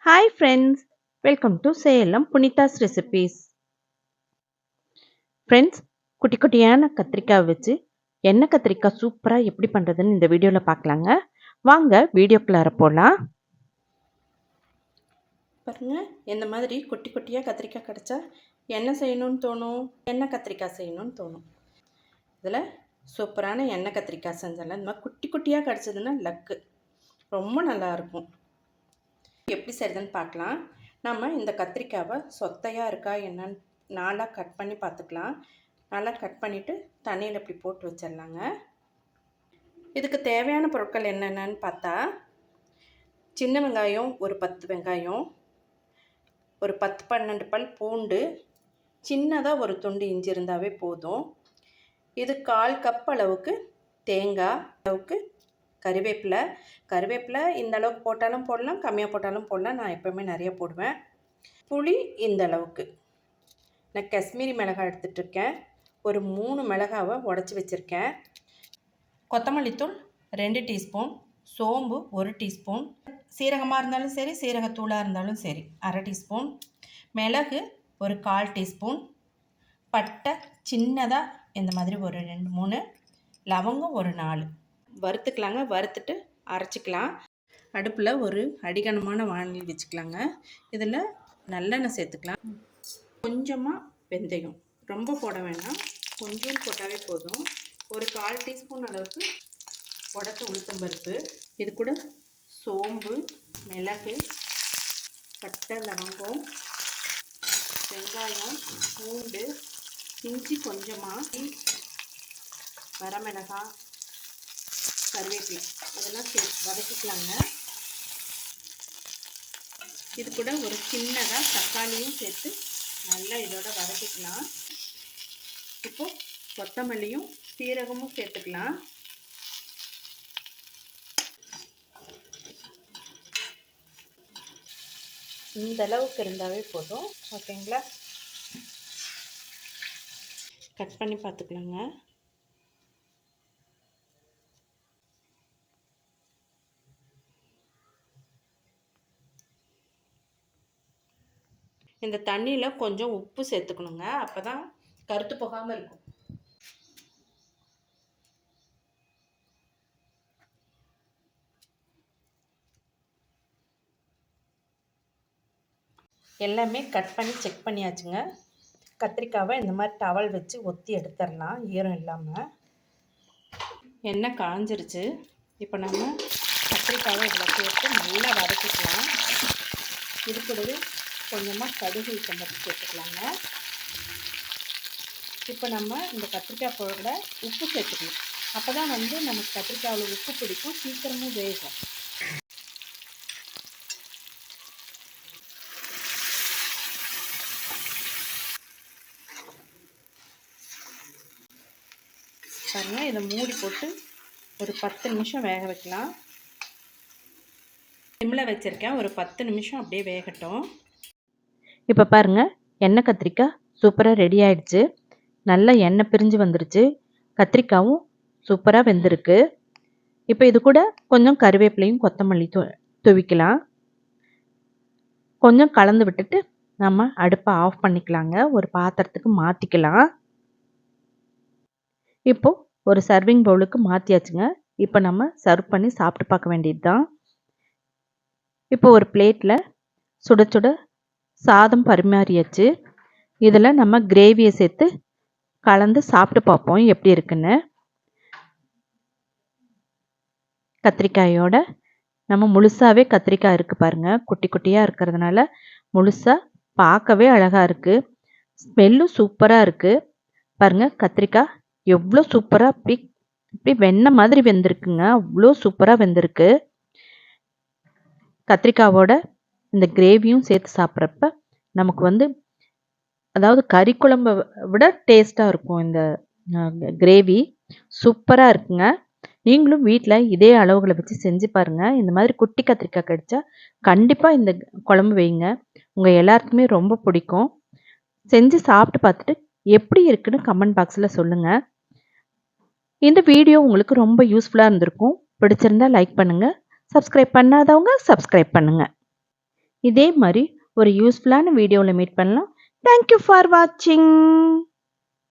Hi friends, welcome to Salem Punita's Recipes. Friends, குட்டி குட்டியான கத்திரிக்காய் வச்சு எண்ணெய் கத்திரிக்காய் சூப்பராக எப்படி பண்ணுறதுன்னு இந்த வீடியோவில் பார்க்கலாங்க. வாங்க வீடியோக்குள்ளார போகலாம். பாருங்கள், இந்த மாதிரி குட்டி குட்டியாக கத்திரிக்காய் கிடச்சா எண்ணெய் செய்யணும்னு தோணும், எண்ணெய் கத்திரிக்காய் செய்யணும்னு தோணும். இதில் சூப்பரான எண்ணெய் கத்திரிக்காய் செஞ்சாலும் இந்த மாதிரி குட்டி குட்டியாக கிடச்சதுன்னா லக்கு, ரொம்ப நல்லாயிருக்கும். எப்படி செய்கிறதுன்னு பார்க்கலாம். நம்ம இந்த கத்திரிக்காவை சொத்தையாக இருக்கா என்னன்னு நாளாக கட் பண்ணி பார்த்துக்கலாம். நல்லா கட் பண்ணிவிட்டு தண்ணியில் இப்படி போட்டு வச்சிடலாங்க. இதுக்கு தேவையான பொருட்கள் என்னென்னு பார்த்தா, சின்ன வெங்காயம் ஒரு 10 வெங்காயம், ஒரு 10-12 பல் பூண்டு, சின்னதாக ஒரு துண்டு இஞ்சி இருந்தாவே போதும். இது 1/4 கப் அளவுக்கு தேங்காய், அளவுக்கு கருவேப்பிலை இந்த அளவுக்கு போட்டாலும் போடலாம், கம்மியாக போட்டாலும் போடலாம். நான் எப்போவுமே நிறைய போடுவேன். புளி இந்த அளவுக்கு. நான் காஷ்மீரி மிளகாய் எடுத்துகிட்ருக்கேன். ஒரு 3 மிளகாவை உடச்சி வச்சுருக்கேன். கொத்தமல்லி தூள் 2 டீஸ்பூன், சோம்பு 1 டீஸ்பூன், சீரகமாக இருந்தாலும் சரி, சீரகத்தூளாக இருந்தாலும் சரி 1/2 டீஸ்பூன், மிளகு ஒரு 1/4 டீஸ்பூன், பட்டை சின்னதாக இந்த மாதிரி ஒரு 2-3, லவங்கம் ஒரு 4. வறுத்துக்கலாங்க. வறுத்துட்டு அரைச்சிக்கலாம். அடுப்பில் ஒரு அடிகனமான வானல் வச்சுக்கலாங்க. இதில் நல்லெண்ணெய் சேர்த்துக்கலாம். கொஞ்சமாக வெந்தயம், ரொம்ப போட வேண்டாம், கொஞ்சம் போட்டாவே போதும். ஒரு 1/4 டீஸ்பூன் அளவுக்கு உடச்ச உளுத்தம்பருப்பு, இது கூட சோம்பு, மிளகு, பட்டை, லவங்கம், வெங்காயம், பூண்டு, இஞ்சி கொஞ்சமாக, வரமிளகாய், கருவேப்பிலை அதெல்லாம் சேர்த்து வதக்கிக்கலாங்க. இது கூட ஒரு சின்னதாக தக்காளியும் சேர்த்து நல்லா இதோட வதக்கிக்கலாம். இப்போது கொத்தமல்லியும் சீரகமும் சேர்த்துக்கலாம். இந்த அளவுக்கு இருந்தாவே போதும். ஓகேங்களா? கட் பண்ணி பார்த்துக்கலாங்க. இந்த தண்ணியில் கொஞ்சம் உப்பு சேர்த்துக்கணுங்க. அப்போ தான் கருத்து போகாமல் இருக்கும். எல்லாமே கட் பண்ணி செக் பண்ணியாச்சுங்க. கத்திரிக்காவை இந்த மாதிரி டவல் வச்சு ஒத்தி எடுத்துடலாம், ஈரம் இல்லாமல். எண்ணெய் காஞ்சிருச்சு. இப்போ நம்ம கத்திரிக்காவை இதில் சேர்த்து நல்லா வதக்கிக்கலாம். இது கூடவே கொஞ்சமாக கடுகு சம்பளம் சேர்த்துக்கலாங்க. இப்போ நம்ம இந்த கத்திரிக்காய் கூட உப்பு சேர்த்துக்கணும். அப்போ தான் நமக்கு கத்திரிக்காயில் உப்பு பிடிக்கும், சீக்கிரமும் வேகும். பாருங்கள், இதை மூடி போட்டு ஒரு 10 நிமிஷம் வேக வைக்கலாம். சிம்மில் வச்சுருக்கேன். ஒரு 10 நிமிஷம் அப்படியே வேகட்டும். இப்போ பாருங்கள், எண்ணெய் கத்திரிக்காய் சூப்பராக ரெடி ஆகிடுச்சு. நல்லா எண்ணெய் பிரிஞ்சு வந்துருச்சு. கத்திரிக்காயும் சூப்பராக வெந்திருக்கு. இப்போ இது கூட கொஞ்சம் கருவேப்பிலையும் கொத்தமல்லி தூவிக்கலாம். கொஞ்சம் கலந்து விட்டுட்டு நம்ம அடுப்பை ஆஃப் பண்ணிக்கலாங்க. ஒரு பாத்திரத்துக்கு மாற்றிக்கலாம். இப்போது ஒரு சர்விங் பவுலுக்கு மாற்றியாச்சுங்க. இப்போ நம்ம சர்வ் பண்ணி சாப்பிட்டு பார்க்க வேண்டியது தான். இப்போ ஒரு பிளேட்டில் சுட சுட சாதம் பரிமாறியாச்சு. இதில் நம்ம கிரேவியை சேர்த்து கலந்து சாப்பிட்டு பார்ப்போம் எப்படி இருக்குன்னு. கத்திரிக்காயோட நம்ம முழுசாகவே கத்திரிக்காய் இருக்குது பாருங்கள். குட்டி குட்டியாக இருக்கிறதுனால முழுசாக பார்க்கவே அழகாக இருக்குது. ஸ்மெல்லும் சூப்பராக இருக்குது. பாருங்கள், கத்திரிக்காய் எவ்வளோ சூப்பராக இப்படி வெண்ணெய் மாதிரி வெந்திருக்குங்க. அவ்வளோ சூப்பராக வெந்திருக்கு. கத்திரிக்காவோட இந்த கிரேவியும் சேர்த்து சாப்பிட்றப்ப நமக்கு அதாவது கறி குழம்பை விட டேஸ்ட்டாக இருக்கும். இந்த கிரேவி சூப்பராக இருக்குங்க. நீங்களும் வீட்டில் இதே அளவுகளை வச்சு செஞ்சு பாருங்கள். இந்த மாதிரி குட்டி கத்திரிக்காய் கிடைச்சா கண்டிப்பாக இந்த குழம்பு வைங்க. உங்கள் எல்லாருக்குமே ரொம்ப பிடிக்கும். செஞ்சு சாப்பிட்டு பார்த்துட்டு எப்படி இருக்குன்னு கமெண்ட் பாக்ஸில் சொல்லுங்கள். இந்த வீடியோ உங்களுக்கு ரொம்ப யூஸ்ஃபுல்லாக இருந்திருக்கும். பிடிச்சிருந்தா லைக் பண்ணுங்கள். சப்ஸ்கிரைப் பண்ணாதவங்க சப்ஸ்கிரைப் பண்ணுங்கள். இதே மாதிரி ஒரு யூஸ்ஃபுல்லான வீடியோவில் மீட் பண்ணலாம். தேங்க்யூ ஃபார் வாட்சிங்.